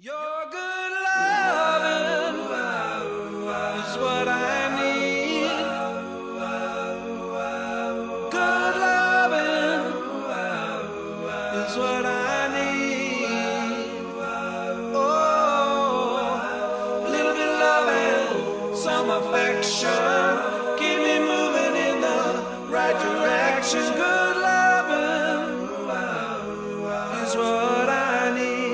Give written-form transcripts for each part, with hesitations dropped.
Your good loving is what I need. Good loving is what I need. Oh, a little bit of loving, some affection, keep me moving in the right direction. Good loving is what I need.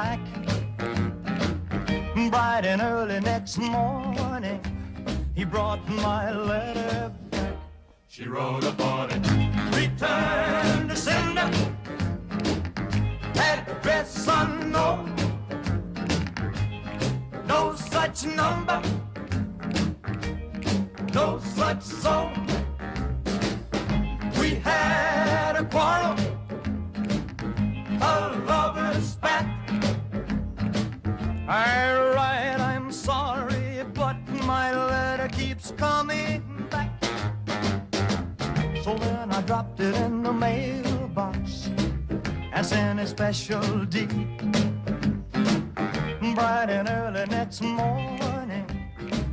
back. Bright and early next morning, he brought my letter back. She wrote upon it, Return to sender, address unknown, no such number, no such zone. We had a quarrel, a lover's spat. I write, I'm sorry, but my letter keeps coming back. So then I dropped it in the mailbox as in a special deed. Bright and early next morning,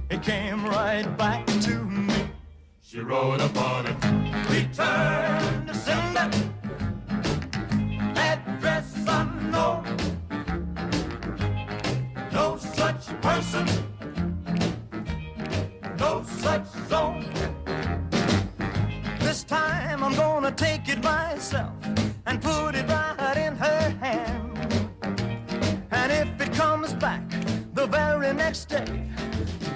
it came right back to me. she wrote upon it, Return to sender, address unknown, no such person, no such zone. This time I'm gonna take it myself and put it right in her hand. And if it comes back the very next day,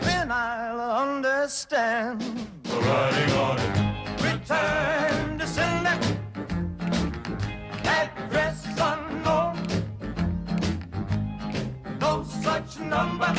then I'll understand. the writing on it, Return to sender, address unknown, no such number,